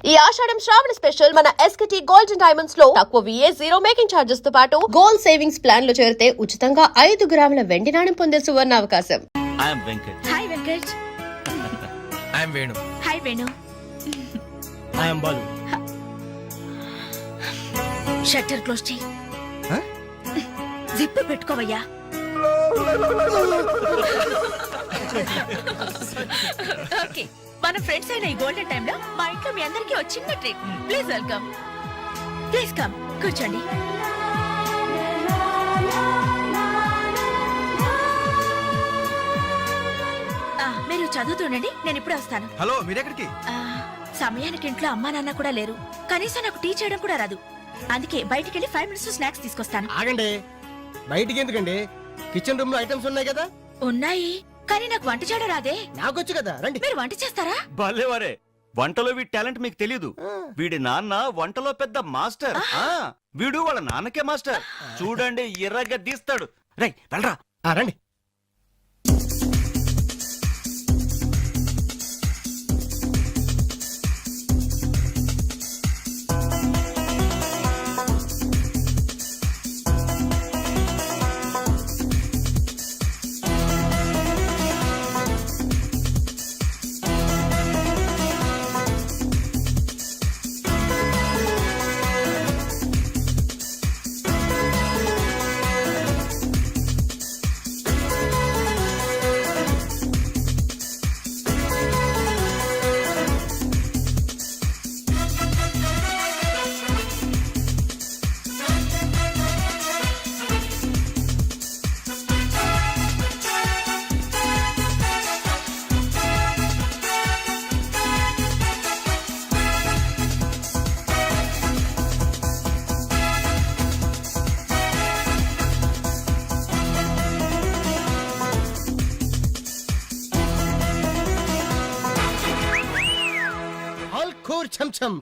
ఈ ఆషాఢం శ్రావణ స్పెషల్ మన SKT golden diamonds లో తక్కువ VA జీరో మేకింగ్ చార్జెస్ తో పాటు గోల్డ్ సేవింగ్స్ ప్లాన్ లో చేరితే ఉచితంగా 5 గ్రాముల వెండి నాణెం పొందే సువర్ణ అవకాశం. I am Venkat. Hi Venkat. I am Venu. Hi Venu. I am Balu. Shutter close చేయి. జిప్ పెట్టుకోవయ్యా. ఓకే, మన ఫ్రెండ్స్ అయిన ఈ గోల్డెన్ టైం లో మా ఇంట్లో మీ అందరికీ ఒక చిన్న treat. Please welcome. Please come, కూర్చోండి. మీరు చదువుతుండండి, నేను ఇప్పుడే వస్తాను. హలో, మీరెక్కడికి? సమయానికి ఇంట్లో అమ్మా నాన్న కూడా లేరు. కనీసం నాకు టీ చేయడం కూడా రాదు. అందుకే బయటికి వెళ్ళి 5 minutes స్నాక్స్ తీసుకొస్తాను. ఆగండి, బయటికి ఎందుకండి? కిచెన్ రూమ్ లో ఐటమ్స్ ఉన్నాయి కదా. ఉన్నాయి, కానీ నాకు వంట చేయడం రాదే. నాకొచ్చు కదా, రండి. మీరు వంట చేస్తారా? భలేవరే, వంటలో వీడి టాలెంట్ మీకు తెలీదు. వీడి నాన్న వంటలో పెద్ద మాస్టర్. వీడు వాళ్ళ నాన్నకే మాస్టర్. చూడండి, ఎర్రగా తీస్తాడు. రై వెళ్ళరా. రండి.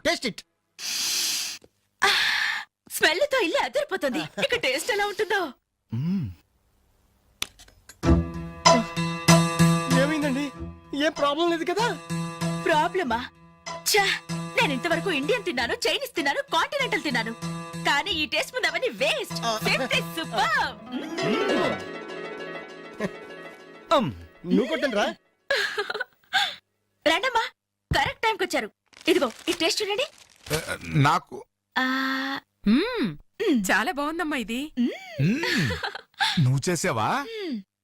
Taste it. స్మెల్ తో ఇల్లు అదిరిపోతుంది. ఇక టేస్ట్ ఎలా ఉంటుందో. ఏమైందండి? ఏం ప్రాబ్లం లేదు కదా? ప్రాబ్లమా? ఛా, నేను ఇంతవరకు ఇండియన్ తిన్నాను, చైనీస్ తిన్నాను, కాంటినెంటల్ తిన్నాను, కానీ ఈ టేస్ట్ ముందు అవన్నీ వేస్ట్. సూపర్. నువ్వు కొట్టండి రా. రండమ్మా, కరెక్ట్ టైంకి వచ్చారు. ఇదిగో ఈ టేస్ట్ చూడండి. నాకు చాలా బాగుందమ్మా ఇది. నువ్వు చేసావా?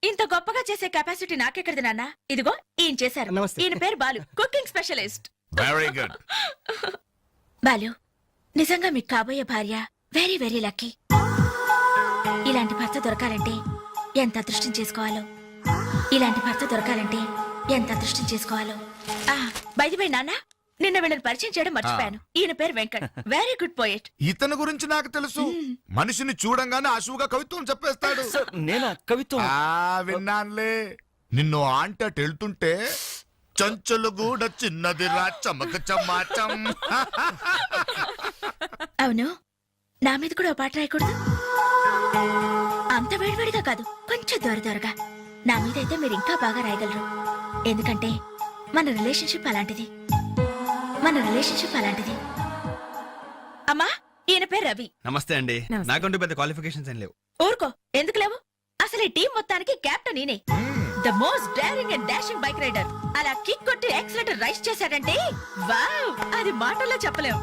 ఇంత గొప్పగా చేసే కెపాసిటీ నాకెక్కడిది నాన్న. ఇదిగో ఈయన చేశారు. నమస్తే. ఈయన పేరు Balu, cooking specialist. Very good. Balu, నిజంగా మీకు కాబోయే భార్య వెరీ వెరీ లక్కీ. ఇలాంటి భర్త దొరకాలంటే ఎంత అదృష్టం చేసుకోవాలో. ఇలాంటి భర్త దొరకాలంటే ఎంత అదృష్టం చేసుకోవాలో. బై ది వే నాన్న, నిన్న వీళ్ళని పరిచయం చేయడం మర్చిపోయాను. ఈయన పేరు వెంకట్, వెరీ గుడ్ పోయెట్. ఇతని గురించి నాకు తెలుసు. మనిషిని చూడంగానే అశువుగా కవిత్వం చెప్పేస్తాడు. నేనా కవిత్వం? విన్నానులే. నిన్ను ఆంట వెళ్తుంటే చంచలు కూడా చిన్నదిరా చమక చమాచం. అవును, నా మీద కూడా ఓ పాట రాయకూడదు? అంత వేడివేడిగా కాదు, కొంచెం దొరదొరగా. నా మీద అయితే మీరు ఇంకా బాగా రాయగలరు. ఎందుకంటే మన రిలేషన్షిప్ అలాంటిది. అమ్మా, ఈయన పేరు రవి. నమస్తే అండి. నాకంటూ పెద్ద క్వాలిఫికేషన్స్ ఏం లేవు. ఊరుకో, ఎందుకు లేవు? అసలు ఈ టీం మొత్తానికి కెప్టెన్ ఈయనే. The most daring and dashing bike rider. అలా కిక్ కొట్టి యాక్సిలేటర్ రైస్ చేశాడంటే వావ్, అది మాటల్లో చెప్పలేం.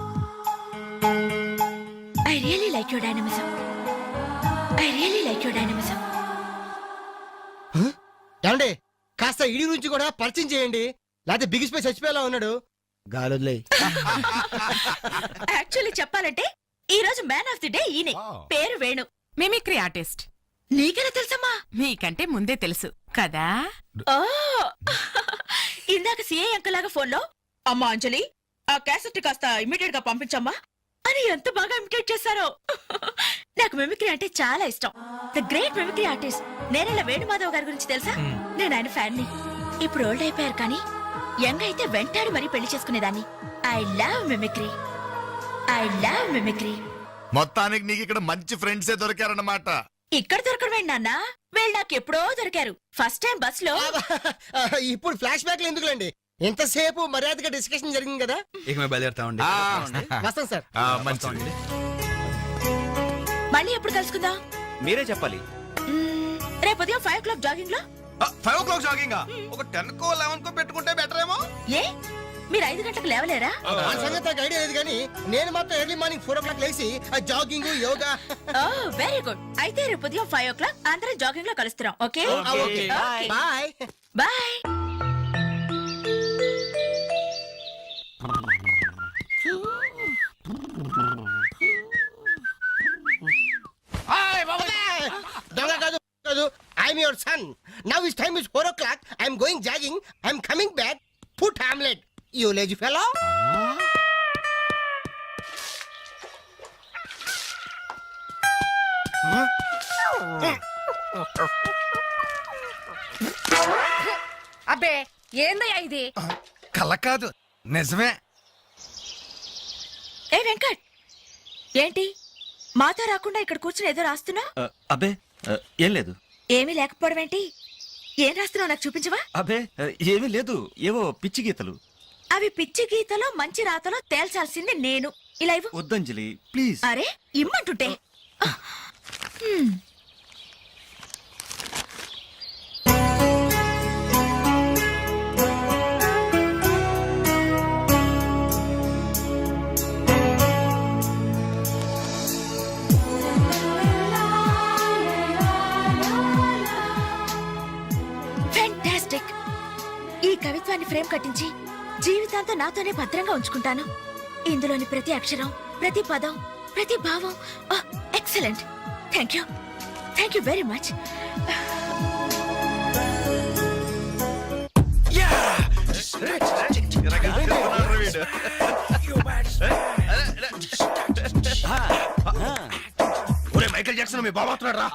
I really like your dynamism. ఏమండి, కాస్త ఇడి నుంచి కూడా పరిచయం చేయండి, లేకపోతే బిగిసిపోయి చచ్చిపోయేలా ఉన్నాడు. గాలులే. యాక్చువల్లీ చెప్పాలంటే ఈ రోజు మ్యాన్ ఆఫ్ ది డే ఈయనే. పేరు వేణు, మిమిక్రీ ఆర్టిస్ట్. నీకెలా తెలుసమ్మా? మీకంటే ముందే తెలుసు కదా. ఓ, ఇందాక సిఐ అంకుల్ లాగా ఫోన్ లో అమ్మా అంజలి, ఆ క్యాసెట్ కాస్త ఇమీడియట్ గా పంపించమ్మా అని ఎంత బాగా ఇమిటేట్ చేశారో. నాకు మిమిక్రీ అంటే చాలా ఇష్టం. ద గ్రేట్ మిమిక్రీ ఆర్టిస్ట్ నేనేలా వేణుమాధవ్ గారి గురించి తెలుసా? నేను ఆయన ఫ్యాన్ ని. ఇప్పుడు ఓల్డ్ అయిపోయారు, కానీ యంగ్ అయితే వెంటాడి మరీ పెళ్లి చేసుకునేదాన్ని. I love mimicry. మొత్తానికి నీకు ఇక్కడ మంచి ఫ్రెండ్సే దొరికారన్నమాట. ఇక్కడ దొరకడమే నాన్న, వీళ్ళు నాకు ఎప్పుడో దొరికారు. ఫస్ట్ టైం బస్ లో. ఇప్పుడు ఫ్లాష్ బ్యాక్ ఎందుకులేండి, ఎంతసేపు మర్యాదగా డిస్కషన్ జరిగింది కదా. ఇక మేము బయలుదేరుతామండి వస్తాం సార్. మంచిది. మళ్ళీ ఎప్పుడు కలుసుకుందాం? మీరే చెప్పాలి. రేపు ఉదయం 5 o'clock జాగింగ్ లో. 5 o'clock జాగింగ్ ఒక 10 కో 11 కో పెట్టుకుంటే బెటర్ ఏమో. ఏ మీరు 5 గంటలకు లేవలేరా? ఆ సంగతి నాకు ఐడియా లేదు కానీ నేను మాత్రం ఎర్లీ మార్నింగ్ 4 o'clock లేసి jogging yoga. Oh very good. అయితే రేపు ఉదయం 5 o'clock అందరం జాగింగ్ లో కలుస్తున్నాం. Okay okay. బాయ్. బాయ్. దొంగ కాదు కాదు. I'm your son. Now is time is 4 o'clock. I'm going jogging. I'm coming back. Put omelette. You lazy fellow. అబ్బే ఏందయ్యా ఇది? కల కాదు నిజమే. ఏ వెంకట్, ఏంటి మాతో రాకుండా ఇక్కడ కూర్చుని ఏదో రాస్తున్నా? అబ్బే ఏం లేదు. ఏమీ లేకపోవడం ఏంటి? ఏం రాస్తున్నావు నాకు చూపించవా? అబ్బే ఏమీ లేదు. ఏవో పిచ్చి గీతలు. అవి పిచ్చి గీతలో మంచి రాతలో తేల్చాల్సింది నేను. ఇలా ఇవ్వు. వద్దంజలి ప్లీజ్. అరే ఇమ్మంటుంటే. ఫెంటాస్టిక్. ఈ కవిత్వాన్ని ఫ్రేమ్ కట్టించి జీవితాంతం నాతోనే భద్రంగా ఉంచుకుంటాను. ఇందులోని ప్రతి అక్షరం, ప్రతి పదం, ప్రతి భావం excellent. Thank you very much. Michael Jackson మీ బాబా వస్తున్నాడు రా.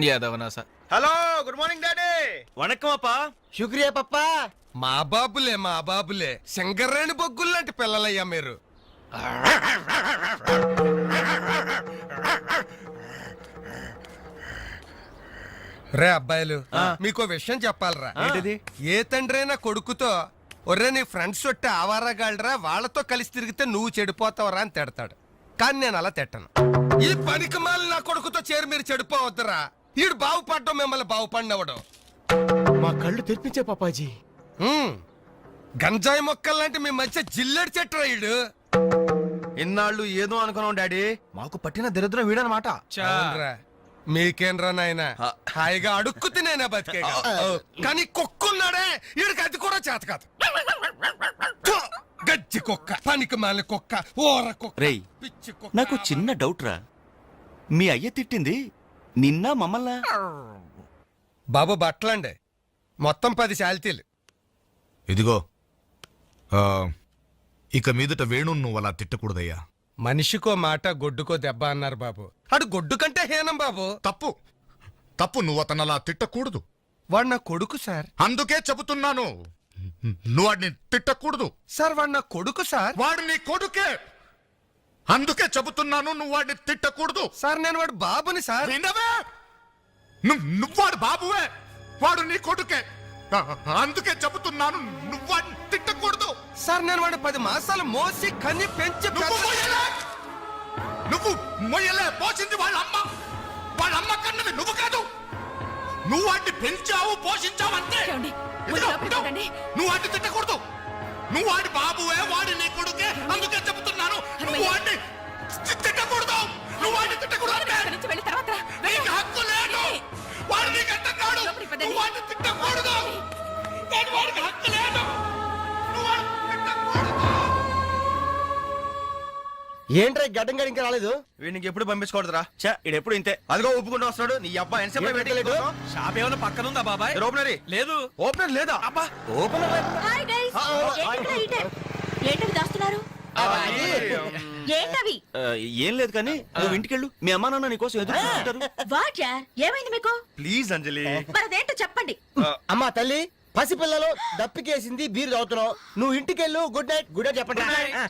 యాదవనా sir. Hello good morning daddy. వణకం అప్పా. శుక్రియా పప్పా. మా బాబులే సింగరేణి బొగ్గుల్లాంటి పిల్లలయ్యా మీరు. రే అబ్బాయిలు, మీకో విషయం చెప్పాలరా. ఏంటిది? ఏ తండ్రైనా కొడుకుతో ఒర్రే నీ ఫ్రెండ్స్ చుట్టే ఆవారగాళ్ళరా, వాళ్ళతో కలిసి తిరిగితే నువ్వు చెడిపోతావరా అని తిడతాడు. కానీ నేను అలా తిట్టను. ఈ పనికి మాలి నా కొడుకుతో చేరి మీరు చెడిపోవద్దురా. ఈడు బాగుపడ్డం మిమ్మల్ని బాగుపడినవడం. మా కళ్ళు తెరిపించే పాపాజీ. గంజాయి మొక్కల్లాంటి మీ మధ్య జిల్లెడు చెట్టు రైడు. ఇన్నాళ్ళు ఏదో అనుకున్నాం డాడీ, మాకు పట్టిన దరిద్రం వీడనమాట. మీకేంరా నాయన, హాయిగా అడుక్కు తినేనా బతికేగా. కానీ కుక్కున్నాడే, ఈడికి అది కూడా చేత కాదు. గజ్జి కుక్క, పనికి మాలిన కుక్క, ఓర కుక్క, రేయ్ పిచ్చి కుక్క. నాకు చిన్న డౌట్ రా. మీ అయ్య తిట్టింది నిన్న మమ్మల్ని? బాబు బట్టలండి, మొత్తం 10 శాలితీలు. ఇదిగో ఇక మీదట వేణు నువ్వు అలా తిట్టకూడదయ్యా. మనిషికో మాట గొడ్డుకో దెబ్బ అన్నారు బాబు. అడు గొడ్డు కంటే హీనం బాబు. తప్పు నువ్వు అతను అలా తిట్టకూడదు. వాడు నా కొడుకు సార్. అందుకే చెబుతున్నాను, నువ్వు వాడిని తిట్టకూడదు. సార్ వాడు నా కొడుకు సార్. వాడు నీ కొడుకే, అందుకే చెబుతున్నాను నువ్వు వాడిని తిట్టకూడదు. సార్ నేను వాడు బాబుని సార్. వినవే? నువ్వు వాడు బాబువే, వాడు నీ కొడుకే. అందుకే చెబుతున్నాను నువ్వు వాడిని తిట్టకూడదు. సార్ నేను వాడు 10 మాసాలు మోసి కన్ని పెంచి నువ్వు మొయ్యలే, పోసింది వాళ్ళ అమ్మ కన్నది నువ్వు కాదు. నువ్వు వాడిని పెంచావు, పోషించావు అంతే. నువ్వు వాడిని తిట్టకూడదు. నువ్వు వాడి బాబువే, వాడి నీ కొడుకే. అందుకే చెబుతున్నాను నువ్వు వాడిని తిట్టకూడదు. నువ్వు వాడిని తిట్టకూడదు అంటే నీకు హక్కు లేదు. వాడు నీకు అంటున్నాడు, నువ్వు వాడిని తిట్టకూడదు. వాడికి హక్కు లేదు. నువ్వు వాడిని తిట్టకూడదు. ఏంట్రా గడ్డం గడి ఇంకా రాలేదు? వీడికి ఎప్పుడు పంపించకూడదురా. చా ఇడెప్పుడు ఇంతే. అదిగో ఒప్పుకుంటూ వస్తున్నాడు. నీ అబ్బాయి ఏం పెట్టలేదు? షాప్ ఏమైనా పక్కన ఉందా బాబాయ్? ఓపెనరీ లేదు. ఓపెనర్ లేదా? అబ్బా హాయ్ గైస్. ఏంటవి దాస్తున్నారు? ఏంటవి? ఏం లేదు కానీ నువ్వు ఇంటికెళ్ళు. మీ అమ్మా నాన్న నీకోసం ఎదురు చూస్తుంటారు. వాట్ యార్, ఏమైంది మీకు? ప్లీజ్ అంజలి. మరి అదేంటో చెప్పండి. అమ్మా తల్లి, పసిపిల్లలు దప్పికేసింది, బీరు తాగుతున్నావు. నువ్వు ఇంటికెళ్ళు. గుడ్ నైట్ చెప్పండి.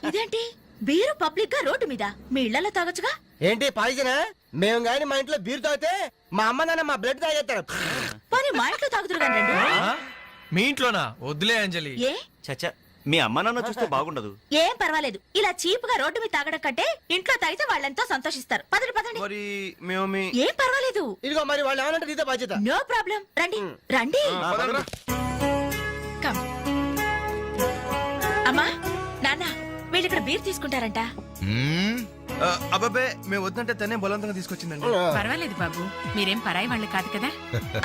ఇదేంటి బీరు పబ్లిక్ గా రోడ్డు మీద? మీ ఇళ్లలో తాగొచ్చుగా. ఏంటి పాయిజనా? మేము గాని మా ఇంట్లో బీరు తాగితే మా అమ్మ నాన్న మా బ్లడ్ తాగేస్తారు. మరి మా ఇంట్లో తాగుతురు కానీ రండి. మీ ఇంట్లోనా? వద్దులే అంజలి. ఏ చచ్చా మీ అమ్మ నాన్న చూస్తే బాగుండదు. ఏం పర్వాలేదు. ఇలా చీప్ గా రోడ్డు మీద తాగడం కంటే ఇంట్లో తాగితే వాళ్ళెంతో సంతోషిస్తారు. పదండి పదండి. మరి మేము మీ ఏం పర్వాలేదు. ఇదిగో మరి వాళ్ళు ఏమనంటే నీతో బాధ్యత. No problem. రండి రండి. కమ్. అమ్మా నాన్న వీళ్ళు ఇక్కడ బీర్ తీసుకుంటారంట. అబ్బాబే మేము వద్దంటే తనే బలవంతంగా తీసుకొచ్చిందండి. పర్వాలేదు బాబు, మీరేం పరాయి వాళ్ళు కాదు కదా.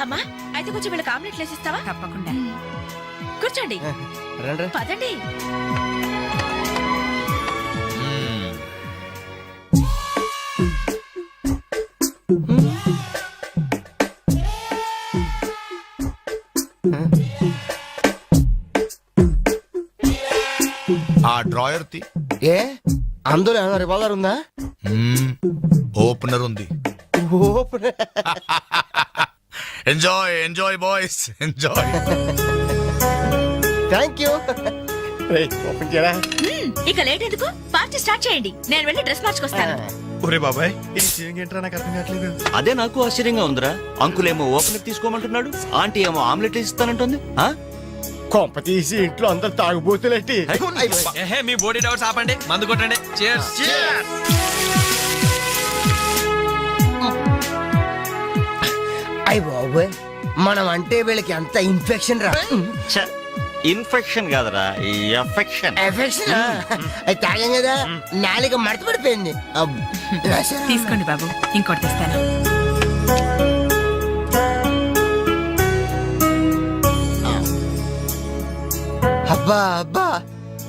అమ్మా అయితే కొంచెం వీళ్ళకి ఆమ్లెట్ వేసిస్తావా? తప్పకుండా. కూర్చోండి. రండి. పదండి. ఆ డ్రాయర్ తి ఏ అందులో ఏమైనా రివాల్వర్ ఉందా? ఓపెనర్ ఉంది. Enjoy enjoy boys enjoy. Thank you. Open చేయరా. ఇక లేట్ ఎందుకు, పార్టీ స్టార్ట్ చేయండి. నేను వెళ్ళి డ్రెస్ మార్చుకొస్తాను. ఒరే బాబాయ్ ఈ సీన్ ఏంట్రా నాకు అర్థం కావట్లేదు. అదే నాకు ఆశ్చర్యంగా ఉందిరా. అంకుల్ ఏమో ఓపెనర్ తీసుకోమంటున్నాడు, ఆంటీ ఏమో ఆమ్లెట్ ఇస్తానంటుంది. ఆ? కొంప తీసి ఇంట్లో అందరు తాగుబోతులేంటి? ఏహే మీ బాడీ డౌట్స్ ఆపండి, మందు కొట్టండి. Cheers. అయ్య బాబోయ్, మనం అంటే వీళ్ళకి ఎంత ఇన్ఫెక్షన్ రా. ఛ, ఇన్ఫెక్షన్ కాదురా, ఎఫెక్షన్. ఎఫెక్షన్ అది తాగాం కదా, నాలుక మడత పడిపోయింది. తీసుకోండి బాబు, ఇంకోటి తెస్తాను. అబ్బా అబ్బా,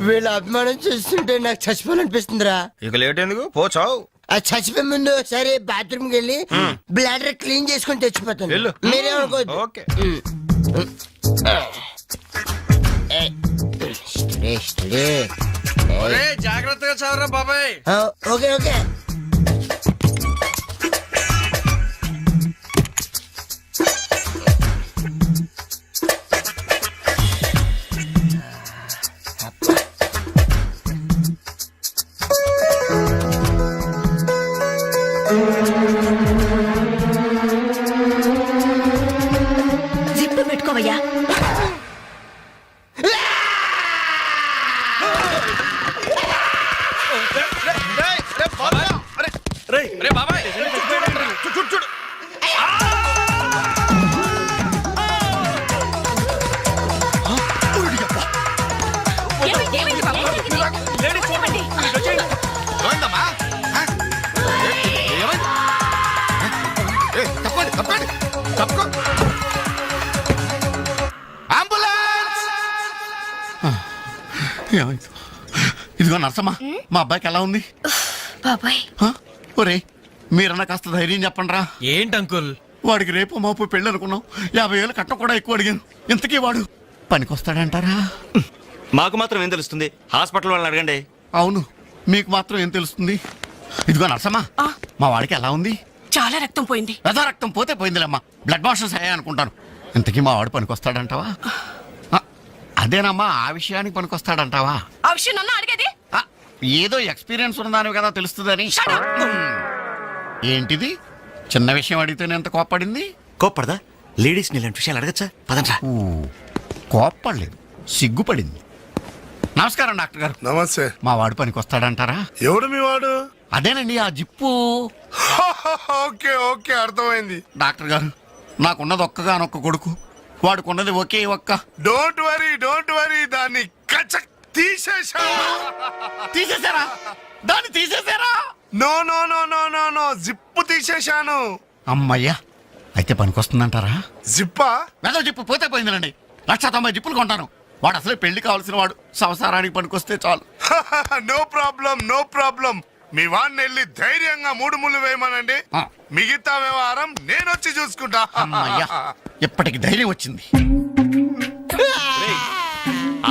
వీళ్ళ అభిమానం చూస్తుంటే నాకు చచ్చిపోవాలనిపిస్తుందిరా. ఇక లేట్ ఎందుకు, పోచావు. ఆ చచ్చిపోయే ముందు సరే బాత్రూమ్ కి వెళ్ళి బ్లాడర్ క్లీన్ చేసుకొని తెచ్చిపోతాను. వెళ్ళు. మీరేమనుకోవద్దు. ఓకే. ఒరే జాగ్రత్తగా చదవరా బాబాయ్. Okay okay. జిప్పు పెట్టుకోవయ్యా. అరే బాబాయ్ చూడు చూడు. ఏమైంది, ఏమైంది బాబు? ఏమైంది? ఏమైందమ్మా? ఏమైంది? తప్పండి తప్పండి తప్పుకో. అంబులెన్స్. ఏమైంది? ఇదిగో నర్సమ్మా, మా అబ్బాయికి ఎలా ఉంది? బాబాయ్ ఒరే మీరన్నా కాస్త ధైర్యం చెప్పండి రా. ఏంటి అంకుల్? వాడికి రేపు మాపు పెళ్ళి అనుకున్నాం, 50,000 కట్ట కూడా ఎక్కువ అడిగాను. ఇంతకీ వాడు పనికొస్తాడంటారా? మాకు మాత్రం ఏం తెలుస్తుంది, హాస్పిటల్ వాళ్ళని అడగండి. అవును, మీకు మాత్రం ఏం తెలుస్తుంది? ఇదిగో నర్సమ్మా, మా వాడికి ఎలా ఉంది? చాలా రక్తం పోయింది. రథ రక్తం పోతే పోయిందిలేమ్మా, బ్లడ్ వాషెస్ అయ్యా అనుకుంటాను. ఇంతకీ మా వాడు పనికొస్తాడంటావా? అదేనమ్మా, ఆ విషయానికి పనికొస్తాడంటావా? ఆ విషయం నన్ను అడిగేది. ఏదో ఎక్స్పీరియన్స్ ఉన్నదాని కదా తెలుస్తుందని. ఏంటిది చిన్న విషయం అడిగితేనే ఎంత కోప్పడింది? కోప్పడదా? లేడీస్ ఇలాంటి విషయాలు అడగచ్చా? పదండ్రా. కోప్పడలేదు, సిగ్గుపడింది. నమస్కారం డాక్టర్ గారు. నమస్తే. మా వాడు పనికొస్తాడంటారా? ఎవడు మీ వాడు? అదేనండి ఆ జిప్పు. ఓకే ఓకే అర్థమైంది. డాక్టర్ గారు, నాకున్నది ఒక్కగానొక్క కొడుకు, వాడుకున్నది ఒకే ఒక్క. డోంట్ వరీ దాన్ని కచక్ తీసేశా. తీసేశారా? దాన్ని తీసేశారా? No no no no no no zip తీసేశాను. అమ్మయ్యా, అయితే పనికొస్తుందంటారా? జిప్పా? వెదవ జిప్పు పోతే పోయిందిలండి. 190 జిప్పులు కొంటాను. వాడు అసలే పెళ్లి కావాల్సిన వాడు, సంసారానికి పనికొస్తే చాలు. No problem. మీ వాడిని వెళ్ళి ధైర్యంగా 3 ముళ్ళు వేయమనండి. ఆ. మిగతా వ్యవహారం నేను వచ్చి చూసుకుంటా. అమ్మయ్యా, ఇప్పటికి ధైర్యం వచ్చింది.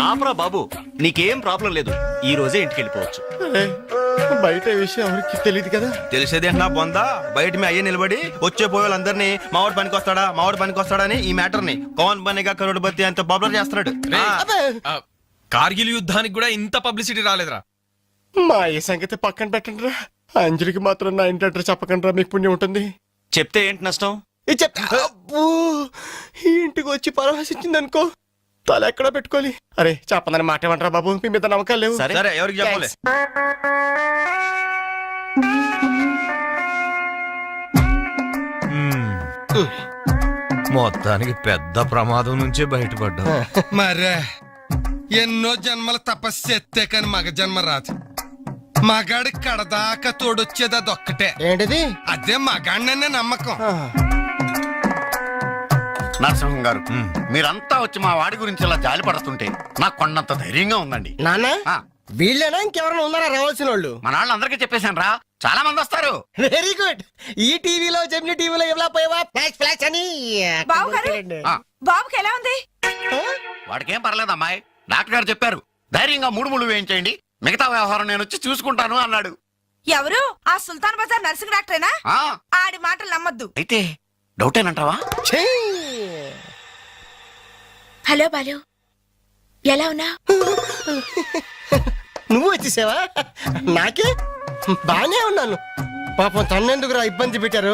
ఆపరా బాబు, నీకేం ప్రాబ్లం లేదు. ఈ రోజే ఇంటికి వెళ్ళిపోవచ్చు. బయట విషయం ఎవరికి తెలియదు కదా. తెలిసేది అంటున్నా బొందా. బయట మీ అయ్యే నిలబడి వచ్చే పోయే వాళ్ళందరినీ మావాడు పనికొస్తాడని ఈ మ్యాటర్ ని కౌన్ బనేగా కరోడ్పతి అంత పాపులర్ చేస్తున్నాడు. కార్గిల్ యుద్ధానికి కూడా ఇంత పబ్లిసిటీ రాలేదురా. మా ఈ సంగతి పక్కన పెట్టండి రా. అంజలికి మాత్రం నా ఇంటి అడ్రస్ చెప్పకండి రా, మీకు పుణ్యం ఉంటుంది. చెప్తే ఏంటి నష్టం? ఇది చెప్తా. అబ్బో, ఈ ఇంటికి వచ్చి పరామర్శించింది అనుకో, తల ఎక్కడ పెట్టుకోవాలి? అరే చెప్పందని మాట ఏమంటారా బాబు? మీ మీద నమ్మకాలు లేవు. సరే ఎవరికి చెప్పలే. మొత్తానికి పెద్ద ప్రమాదం నుంచే బయటపడ్డా. మరే ఎన్నో జన్మల తపస్సు చేస్తే కాని మగ జన్మ రాదు. మగాడి కడదాకా తోడొచ్చేది అదొక్కటే. ఏంటిది? అదే మగాడిననే నమ్మకం. నరసింహం గారు మీరంతా వచ్చి మా వాడి గురించి ఇలా జాలి పడుతుంటే నాకు కొండంత ధైర్యంగా ఉందండి. నాన్న ఆ, వీళ్ళేనా ఇంకెవరైనా ఉన్నారా రావాల్సిన వాళ్ళు? మన వాళ్ళందరికీ చెప్పేశాను రా, చాలా మంది వస్తారు. Very good. ఈ టీవీలో జెమిని టీవీలో ఎవలా పోయావా ఫ్లాష్ ఫ్లాష్ అని బావగారు? ఆ, బాబుకి ఎలా ఉంది? వాడికేం పర్లేదు అమ్మాయి, డాక్టర్ గారు చెప్పారు ధైర్యంగా 3 ముళ్ళు వేయించేయండి, మిగతా వ్యవహారం నేను వచ్చి చూసుకుంటాను అన్నాడు. ఎవరు? ఆ సుల్తాన్ బజార్ నర్సింగ్ డాక్టరేనా? ఆ, ఆడి మాటలు నమ్మద్దు. అయితే డౌటేనంటావా? ఛీ! హలో బాలు, ఎలా ఉన్నా? నువ్వు వచ్చేసావా? నాకే బానే ఉన్నాను. పాపం తన్నెందుకురా ఇబ్బంది పెట్టారు?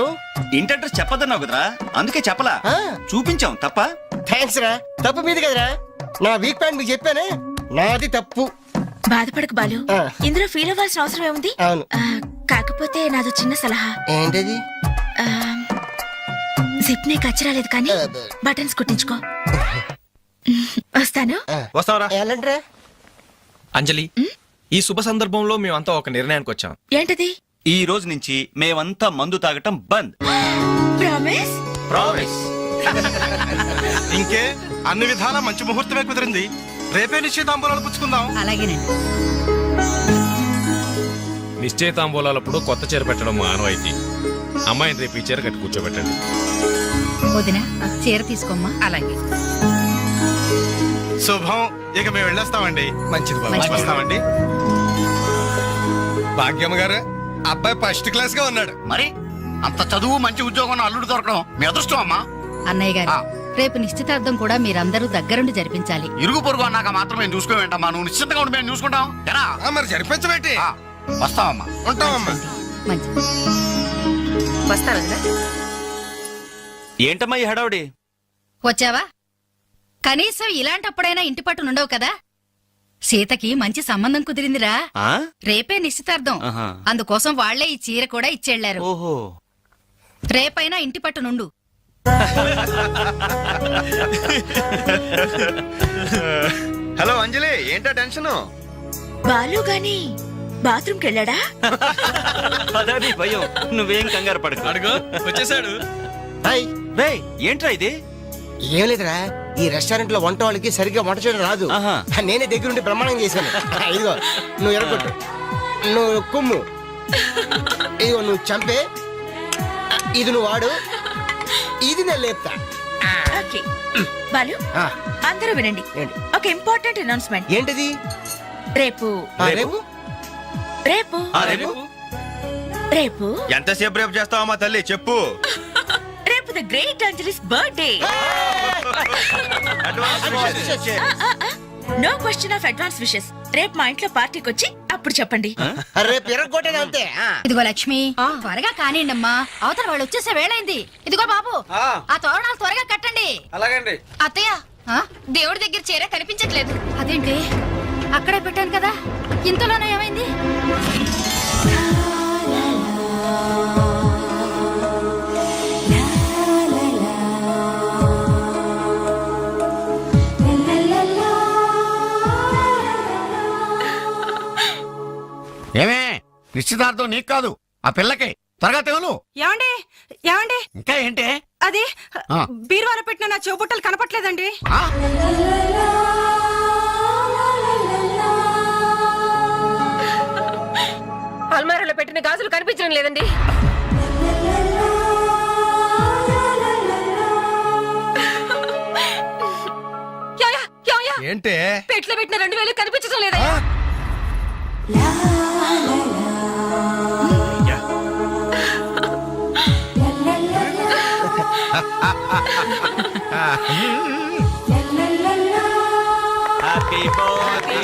ఇంటి అడ్రస్ చెప్పదన్నావు కదరా, అందుకే చెప్పలా. ఆ. చూపించాం తప్ప. థ్యాంక్స్ రా. తప్పు మీది కదరా. నా వీక్ పాయింట్ మీకు చెప్పానే, నాది తప్పు. బాధపడకు బాలు, ఆ. ఇందులో ఫీల్ అవ్వాల్సిన అవసరం ఏముంది? అవును. కాకపోతే నాదో చిన్న సలహా. ఏంటది? జిప్ నే కచ్చరాలేదు కానీ బటన్స్ కుట్టించుకో. వస్తాను. వస్తావరా ఎలాంటిరా? అంజలి? ఈ శుభ సందర్భంలో మేమంతా ఒక నిర్ణయానికి వచ్చాం. ఏంటది? ఈ రోజు నుంచి మేమంతా మందు తాగటం బంద్. ప్రామిస్? ప్రామిస్. ఇంకే అన్ని విధాలా మంచి ముహూర్తమే కుదిరింది. రేపే నిశ్చితాంబూలాలు పుచ్చుకుందాం. అలాగేనండి. నిశ్చయితాంబూలాలప్పుడు కొత్త చీర పెట్టడం ఆనవాయితీ. అమ్మాయిని రేపు ఈ చీర కట్టి కూర్చోబెట్టండి. వదిన చీర తీసుకోమ్మా. అలాగే. శుభం. ఇక మేము వెళ్ళొస్తామండి. మంచిది బాబు. మంచిది. వస్తామండి. భాగ్యమ్మ గారు, అబ్బాయి ఫస్ట్ క్లాస్ గా ఉన్నాడు. మరి అంత చదువు మంచి ఉద్యోగం ఉన్న అల్లుడు దొరకడం మీ అదృష్టం అమ్మా. అన్నయ్య గారు, ఆ. రేపు నిశ్చితార్థం కూడా మీరందరూ దగ్గరుండి జరిపించాలి. ఇరుగు పొరుగు అన్నాక మాత్రం మేము చూసుకోవేంటమ్మా, నువ్వు నిశ్చింతగా ఉండి మేము చూసుకుంటాం. ఎరా? మరి జరిపించబెట్టి ఆ, వస్తామమ్మా. ఉంటామమ్మా. మంచిది. వస్తాను. ఏంటమ్మా ఈ హడావుడి? వచ్చావా? కనీసం ఇలాంటప్పుడైనా ఇంటి పట్టు నుండవు కదా. సీతకి మంచి సంబంధం కుదిరిందిరా. ఆ? రేపే నిశ్చితార్థం. ఆహా. అందుకోసం వాళ్లే ఈ చీర కూడా ఇచ్చెళ్లారు. ఓహో. రేపైనా ఇంటి పట్టు నుండు. హలో అంజలి, ఏంటా టెన్షన్? బాలు గాని బాత్రూమ్కి వెళ్ళాడా? అదే భయం. నువ్వేం కంగారు పడకు. అడుగు వచ్చేసాడు. హాయ్. రేయ్, ఏంట్రా ఇది? ఏం లేదురా, ఈ రెస్టారెంట్ లో వంట వాళ్ళకి సరిగ్గా వంట చేయడం రాదు. ఆహా. నేనే దగ్గరుండి ప్రమాణం చేశాను. ఇదిగో నువ్వు ఎరగొట్టు, నువ్వు కుమ్ము, ఇదిగో నువ్వు చంపే, ఇది నువ్వు వాడు, ఇది నేను లేపుతా. ఓకే బాలు, ఆ, అందరూ వినండి. ఏంటి? ఒక ఇంపార్టెంట్ అనౌన్స్మెంట్. ఏంటిది? రేపు రేపు? రేపు ఆ, రేపు? రేపు ఎంతసేపు రేపు చేస్తావమ్మా తల్లి, చెప్పు. రేపు the great Anjali's birthday. No question of advance wishes. రేపు మా ఇంట్లో పార్టీకి వచ్చి అప్పుడు చెప్పండి. రేపు ఎరగొట్టేది అంతే. ఇదిగో లక్ష్మి, త్వరగా కానివ్వండమ్మా, అవతల వాళ్ళు వచ్చేసే వేళైంది. ఇదిగో బాబు, ఆ తోరణాలు త్వరగా కట్టండి. అలాగండి. అత్తయ్య, దేవుడి దగ్గర చీర కనిపించట్లేదు. అదేంటి? అక్కడే పెట్టాను కదా, ఇంతలోనే ఏమైంది? ఏమే, నిశ్చితార్థం నీకు కాదు ఆ పిల్లకి. త్వరగా తెలు. ఏమండి ఏమండి, ఇంకా ఏంటి? అది ఆ. బీరువాలో పెట్టిన నా చెవుబుట్టలు కనపట్లేదండి. ఆ? అల్మారాలో పెట్టిన గాజులు కనిపించడం లేదండి. ఏంటే? పెట్లో పెట్టిన 2000 కనిపించడం లేదా? హ్యాపీ బర్త్డే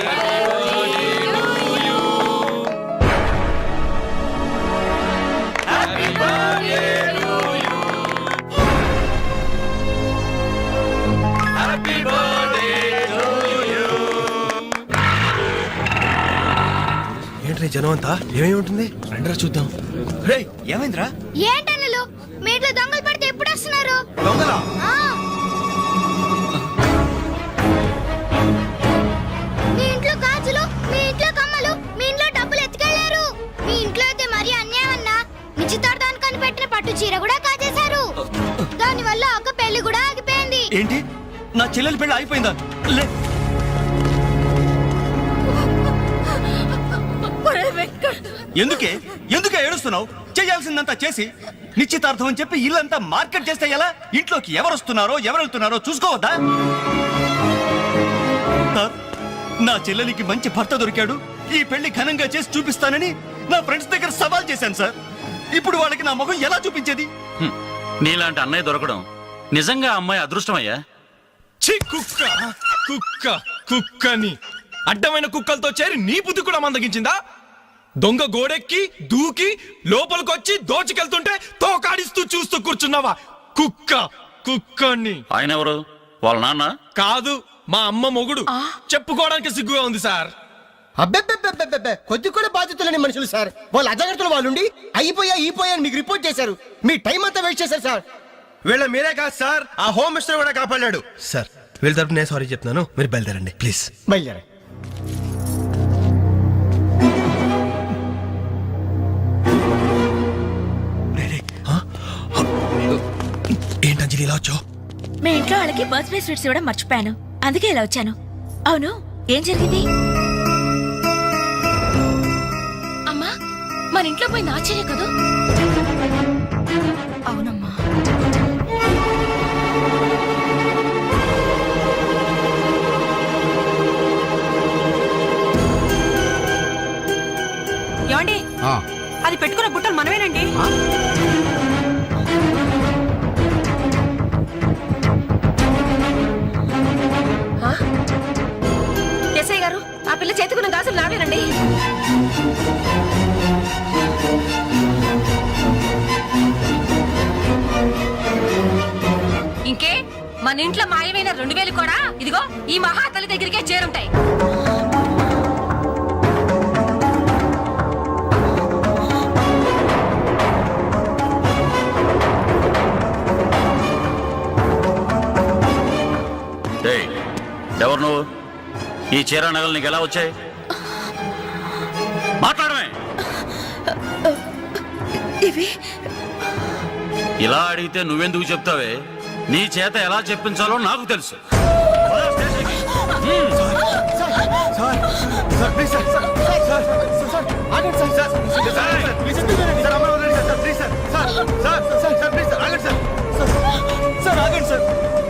హ్యాపీ బర్త్డే ఏంటంటే జనం అంతా ఏమేమి ఉంటుంది రండిరా చూద్దాం. రేయ్ ఏమైందిరా? ఏంటన్నలు మీ ఇంట్లో దొంగలు పడితే ఎప్పుడు వస్తున్నారు? దొంగలా? మీ ఇంట్లో గాజులు, మీ ఇంట్లో కమ్మలు, మీ ఇంట్లో డబ్బులు ఎత్తుకెళ్లారు. మీ ఇంట్లో అయితే మరీ అన్యాయం అన్నా. నిశ్చితార్థానికి కనిపెట్టిన పట్టు చీర కూడా కాజేశారు. దాని వల్ల ఒక పెళ్లి కూడా ఆగిపోయింది. ఏంటి నా చెల్లెలి పెళ్లి అయిపోయిందా? లే ఎందుకే ఎందుకే ఏడుస్తున్నావు? చేయాల్సిందంతా చేసి నిశ్చితార్థం అని చెప్పి ఇల్లంతా మార్కెట్ చేస్తే ఎలా? ఇంట్లోకి ఎవరు వస్తున్నారో ఎవరు వెళ్తున్నారో చూసుకోవద్దా? సార్, నా చెల్లెలికి మంచి భర్త దొరికాడు, ఈ పెళ్లి ఘనంగా చేసి చూపిస్తానని నా ఫ్రెండ్స్ దగ్గర సవాల్ చేశాను సార్. ఇప్పుడు వాళ్ళకి నా ముఖం ఎలా చూపించేది? నీలాంటి అన్నయ్య దొరకడం నిజంగా అమ్మాయి అదృష్టమయ్యా. ఛీ, కుక్క కుక్క కుక్కని అడ్డమైన కుక్కలతో చేరి నీ బుద్ధి కూడా మందగించిందా? దొంగ గోడెక్కి దూకి లోపలికొచ్చి దోచుకెళ్తుంటే తోకాడిస్తూ చూస్తూ కూర్చున్నావా? కుక్క కుక్కని. ఆయన ఎవరు? వాళ్ళ నాన్న కాదు, మా అమ్మ మొగుడు. చెప్పుకోవడానికి సిగ్గుగా ఉంది సార్. అబ్బెబ్బెబ్బెబ్బెబ్బె కొద్ది కూడా బాధ్యతలు లేని మనుషులు సార్. వాళ్ళు అజాగ్రత్తలు వాళ్ళుండి అయిపోయా మీకు రిపోర్ట్ చేశారు. మీ టైం అంతా వేస్ట్ చేశారు సార్. వీళ్ళ మీరే కాదు సార్, ఆ హోమ్ మినిస్టర్ కూడా కాపాడాడు సార్. వీళ్ళ తరపు నేను సారీ చెప్తున్నాను, మీరు బయలుదేరండి ప్లీజ్. బయలుదేరా. ఏంటంజలి ఇలా వచ్చావు? మీ ఇంట్లో వాళ్ళకి బర్త్డే స్వీట్స్ ఇవ్వడం మర్చిపోయాను, అందుకే ఇలా వచ్చాను. అవును, ఏం జరిగింది? అమ్మా, మన ఇంట్లో పోయింది ఆశ్చర్య కదా? అవునమ్మా. ఏమండి, అది పెట్టుకున్న బుట్టలు మనమేనండి. ఎస్ఐ గారు, ఆ పిల్ల చేతుకున్న గాజులు నావేనండి. ఇంకే మన ఇంట్లో మాయమైన 2000 కూడా ఇదిగో ఈ మహాతల్లి దగ్గరికే చేరుంటాయి. ఎవరు నువ్వు? ఈ చీర నగలు నీకు ఎలా వచ్చాయి? మాట్లాడమే. ఇవి ఇలా అడిగితే నువ్వెందుకు చెప్తావే? నీ చేత ఎలా చెప్పించాలో నాకు తెలుసు.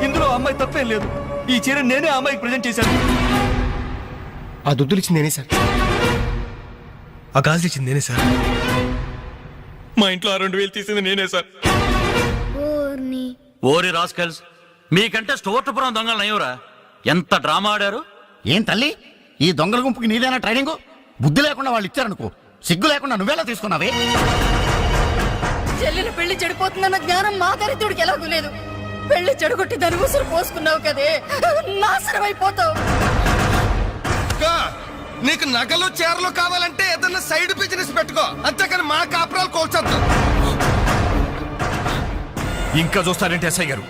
ఇందులో అమ్మాయి తప్పేం లేదు. ఈ చీర నేనే అమ్మాయికి ప్రజెంట్ చేశాను. ఆ దుద్దులు ఇచ్చింది నేనే సార్. ఆ గాజులు ఇచ్చింది నేనే సార్. మా ఇంట్లో ఆ 2000 తీసింది నేనే సార్. ఓరి రాస్కల్స్, మీకంటే స్టోర్పురం దొంగలు నయ్యూరా. ఎంత డ్రామా ఆడారు. ఏం తల్లి, ఈ దొంగల గుంపుకి నీదేనా ట్రైనింగ్? బుద్ధి లేకుండా వాళ్ళు ఇచ్చారనుకో, సిగ్గు లేకుండా నువ్వెలా తీసుకున్నావే? చెల్లెలు పెళ్లి చెడిపోతుందన్న జ్ఞానం మా దరిద్రుడికి ఎలాగూ లేదు. పెళ్లి చెడగొట్టి దాని ఉసురు పోసుకున్నావు కదే, నాశనం అయిపోతావు. నీకు నగలు చీరలు కావాలంటే ఏదన్నా సైడ్ బిజినెస్ పెట్టుకో, అంతేకాని మా కాపురాలు కోల్చొద్దు. ఇంకా చూస్తారంటే ఎస్ఐ గారు,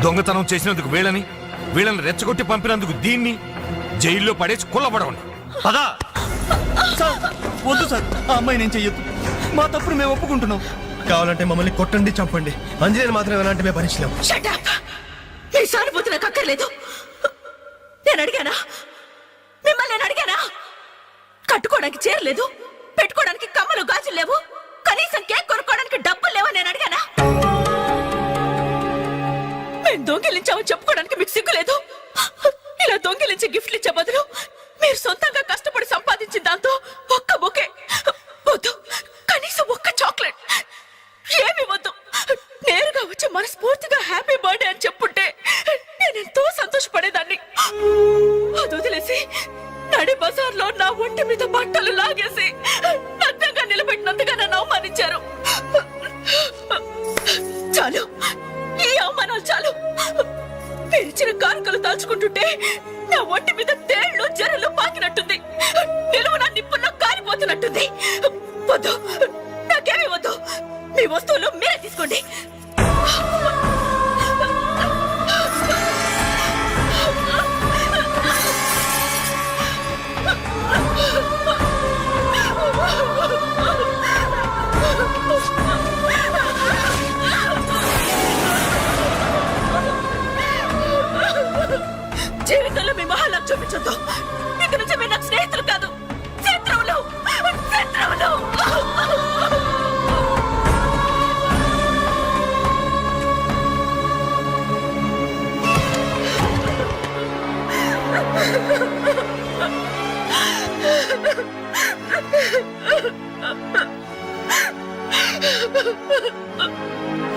దొంగతనం చేసినందుకు వీళ్ళని రెచ్చగొట్టి పంపినందుకు దీన్ని జైల్లో పడేసి కుల్లబడవండి. పదా. సార్ వద్దు సార్, ఆ అమ్మాయి నేను చెయ్యొద్దు. మా తప్పుడు మేము ఒప్పుకుంటున్నాం. కావాలంటే మమ్మల్ని కొట్టండి, చంపండి. అంజలిని మాత్రం ఎలాంటి మేము భరించలేము. Shut up! ఈ సానుభూతి నాకు అక్కర్లేదు. నేను అడిగానా? మిమ్మల్ని నేను అడిగానా? కట్టుకోవడానికి చీరలేదు, పెట్టుకోవడానికి కమ్మలు గాజులు లేవు, కనీసం కేక్ కొనుక్కోవడానికి డబ్బులు లేవని నేను అడిగానా? మేము దొంగిలించామని చెప్పుకోవడానికి మీకు సిగ్గులేదు? ఇలా దొంగిలించి గిఫ్ట్లు ఇచ్చే బదులు మీరు సొంతంగా కష్టపడి సంపాదించిన దాంతో ఒక్క బొకే వద్దు, కనీసం ఒక్క చాక్లెట్ ఏమి వద్దు, నేరుగా వచ్చి మనస్ఫూర్తిగా హ్యాపీ బర్త్డే అని చెప్పుంటే నేనెంతో సంతోషపడేదాన్ని. అది వదిలేసి నడి బజార్లో నా ఒంటి మీద బట్టలు లాగేసి నగ్నంగా నిలబెట్టినందుగా నన్ను అవమానించారు. చాలు, ఈ అవమానాలు చాలు. తెరిచిన కానుకలు దాచుకుంటుంటే నా ఒంటి మీద తేళ్లు జరలు పాకినట్టుంది. నిలువున నిప్పుల్లో కాలిపోతున్నాయి. వద్దు, నాకేమీ వద్దు. మీ వస్తువులు మీరే తీసుకోండి. జీవితంలో మీ మొహాలు నాకు చూపించొద్దు. ఇక నుంచి మీరు నాకు స్నేహితులు కాదు, శత్రువులు. శత్రువులు.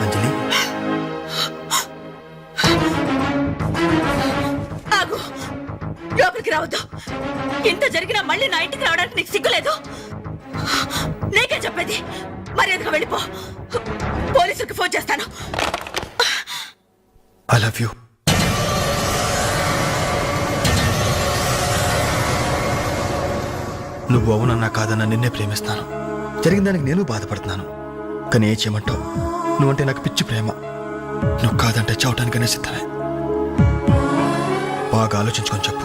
అంజలి, ఆగు, లోపలికి రావద్దు. ఇంత జరిగినా మళ్ళీ నా ఇంటికి రావడానికి నీకు సిగ్గులేదు? నీకే చెప్పేది, మర్యాదగా వెళ్ళిపో. పోలీసులకు ఫోన్ చేస్తాను. I love you. నువ్వు అవునన్నా కాదన్నా నిన్నే ప్రేమిస్తాను. జరిగిన దానికి నేను బాధపడుతున్నాను. కానీ ఏం చేయమంటావు? నువ్వంటే నాకు పిచ్చి ప్రేమ. నువ్వు కాదంటే చావటానికనే సిద్ధమే. బాగా ఆలోచించుకొని చెప్పు.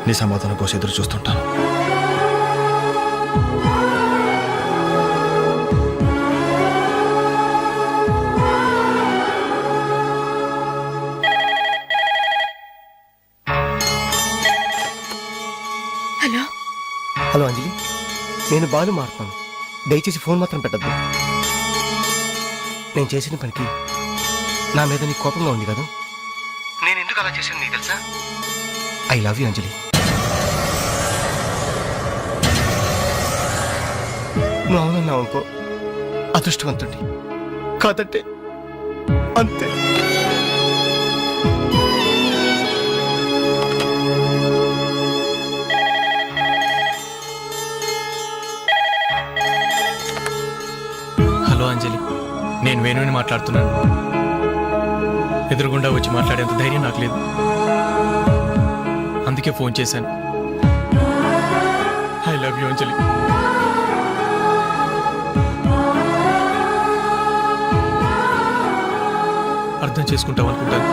నీ సమాధానం కోసం ఎదురు చూస్తుంటాను. హలో. హలో అంజలి, నేను బాలు మారుతాను. దయచేసి ఫోన్ మాత్రం పెట్టద్దు. నేను చేసిన పనికి నా మీద నీకు కోపంగా ఉంది కదా? నేను ఎందుకు అలా చేశాను నీకు తెలుసా? ఐ లవ్ యూ అంజలి. నువ్వు అవునన్నావు అనుకో, అదృష్టవంతుడి. కాదంటే అంతే. హలో అంజలి, నేను వేణుని మాట్లాడుతున్నాను. ఎదురుగుండా వచ్చి మాట్లాడేంత ధైర్యం నాకు లేదు. అందుకే ఫోన్ చేశాను. ఐ లవ్ యూ అంజలి. అర్థం చేసుకుంటావు అనుకుంటాను.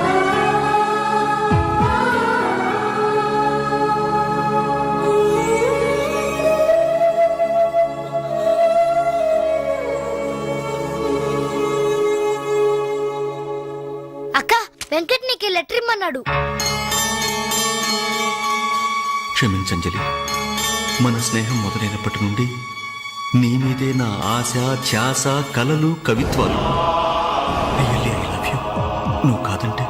అక్క, వెంకట్ నీకు లెటర్ ఇమ్మన్నాడు. క్షమించంజలి, మన స్నేహం మొదలైనప్పటి నుండి నీ మీదే నా ఆశ, ధ్యాస, కలలు, కవిత్వాలు. Really I love you. నువ్వు కాదంటే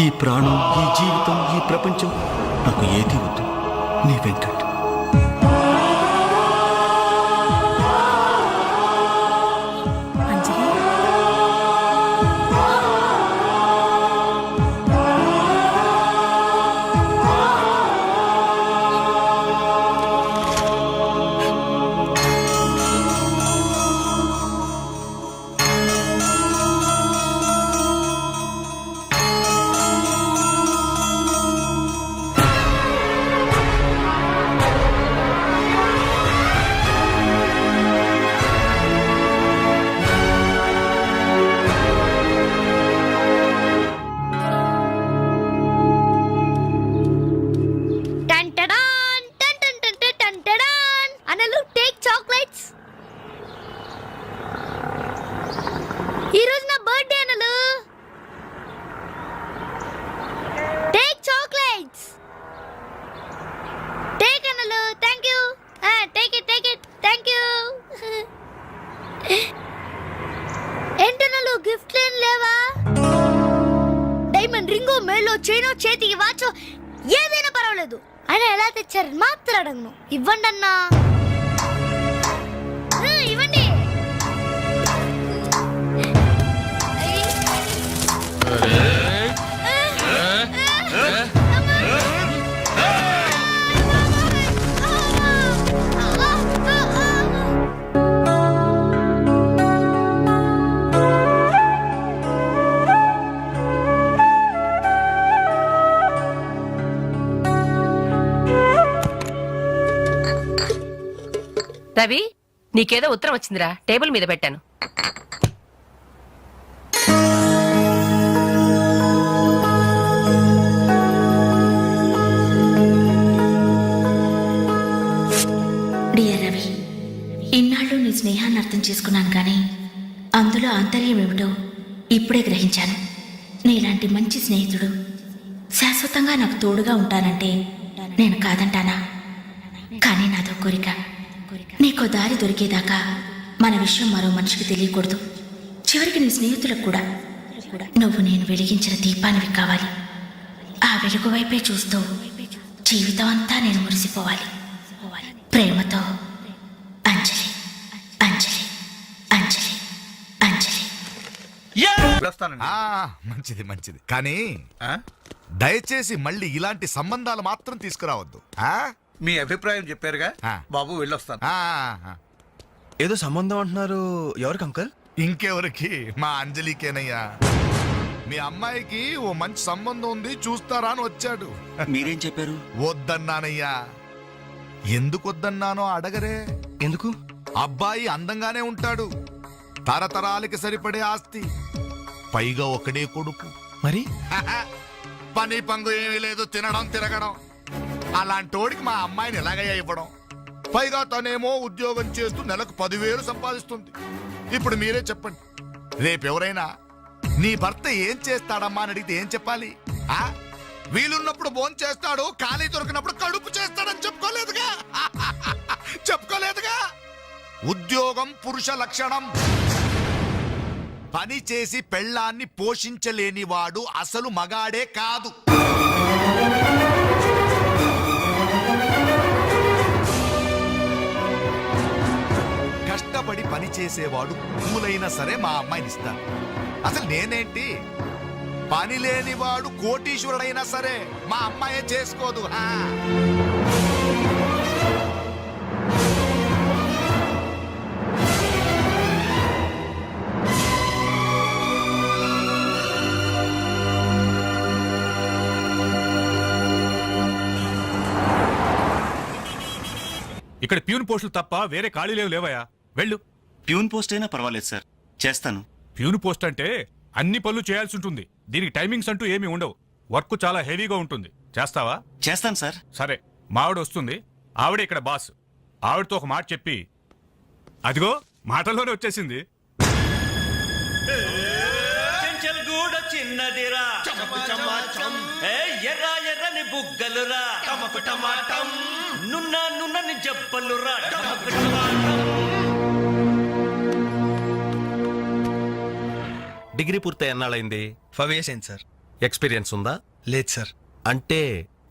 ఈ ప్రాణం, ఈ జీవితం, ఈ ప్రపంచం నాకు ఏది వద్దు. నీ వెంకట్. ఈ రోజు నా బర్త్డే అనలు. Take chocolates. టేక్ అనలు. Thank you. Take it. Thank you. ఏంటనలు, గిఫ్ట్ ఏం లేవా? డైమండ్ రింగో, మేలో చైనో, చేతికి వాచో ఏదైనా పర్వాలేదు. ఆయన ఎలా తెచ్చారని మాత్రం అడగను. ఇవ్వండి అన్నా. ఇవ్వండి. రవి నీకేదో ఉత్తరం వచ్చిందిరా, టేబుల్ మీద పెట్టాను. డియర్ రవి, ఇన్నాళ్ళు నీ స్నేహాన్ని అర్థం చేసుకున్నాను కానీ అందులో ఆంతర్యం ఏమిటో ఇప్పుడే గ్రహించాను. నీలాంటి మంచి స్నేహితుడు శాశ్వతంగా నాకు తోడుగా ఉంటానంటే నేను కాదంటానా? కానీ నాదో కోరిక, నీకో దారి దొరికేదాకా మన విషయం మరో మనిషికి తెలియకూడదు. చివరికి నీ స్నేహితులకు కూడా నువ్వు నేను వెలిగించిన దీపానివి కావాలి. ఆ వెలుగు వైపే చూస్తూ జీవితం అంతా నేను మురిసిపోవాలి. ప్రేమతో అంజలి, అంజలి, అంజలి, అంజలి. మంచిది మంచిది కానీ దయచేసి మళ్ళీ ఇలాంటి సంబంధాలు మాత్రం తీసుకురావద్దు. మీ అభిప్రాయం చెప్పారుగా బాబు, వెళ్ళొస్తాను. ఏదో సంబంధం అంటున్నారు, ఎవరికి అంకల్? ఇంకెవరికి? మా అంజలికేనయ్యా. మీ అమ్మాయికి ఓ మంచి సంబంధం ఉంది, చూస్తారా అని వచ్చాడు. మీరేం చెప్పారు? వద్దన్నానయ్యా. ఎందుకు వద్దన్నానో అడగరే. ఎందుకు? అబ్బాయి అందంగానే ఉంటాడు, తరతరాలకి సరిపడే ఆస్తి, పైగా ఒకడే కొడుకు. మరి పని పంగు ఏమీ లేదు, తినడం తిరగడం. అలాంటోడికి మా అమ్మాయిని ఎలాగయ్యా ఇవ్వడం? పైగా తనేమో ఉద్యోగం చేస్తూ నెలకు 10,000 సంపాదిస్తుంది. ఇప్పుడు మీరే చెప్పండి, రేపెవరైనా నీ భర్త ఏం చేస్తాడమ్మా అని అడిగితే ఏం చెప్పాలి? వీలున్నప్పుడు భోజనం చేస్తాడు, ఖాళీ దొరికినప్పుడు కడుపు చేస్తాడని చెప్పుకోలేదుగా. చెప్పుకోలేదుగా. ఉద్యోగం పురుష లక్షణం. పని చేసి పెళ్ళాన్ని పోషించలేనివాడు అసలు మగాడే కాదు. కష్టపడి పని చేసేవాడు పూలైనా సరే మా అమ్మాయిని ఇస్తాను. అసలు నేనేంటి, పని లేనివాడు కోటీశ్వరుడైనా సరే మా అమ్మాయే చేసుకోదు. ఇక్కడ ప్యూన్ పోస్టులు తప్ప వేరే ఖాళీ లేవయా, వెళ్ళు. ప్యూన్ పోస్ట్ అయినా పర్వాలేదు సార్, చేస్తాను. ప్యూన్ పోస్ట్ అంటే అన్ని పనులు చేయాల్సి ఉంటుంది. దీనికి టైమింగ్స్ అంటూ ఏమీ ఉండవు. వర్క్ చాలా హెవీగా ఉంటుంది. చేస్తావా? చేస్తాను సార్. సరే, మావిడ వస్తుంది, ఆవిడే ఇక్కడ బాస్. ఆవిడతో ఒక మాట చెప్పి, అదిగో మాటల్లోనే వచ్చేసింది. చిన్నదిరా ఎర్ర ఎర్రని బుగ్గలురా, నున్న నున్నని జబ్బలురా. డిగ్రీ పూర్తి ఎన్నాళ్ళైంది? 5 years అయింది సార్. ఎక్స్పీరియన్స్ ఉందా? లేదు సార్. అంటే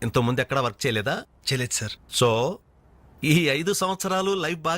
ఇంత ముందు ఎక్కడ వర్క్ చేయలేదా? చేయలేదు సార్. సో ఈ 5 సంవత్సరాలు లైఫ్ బాగా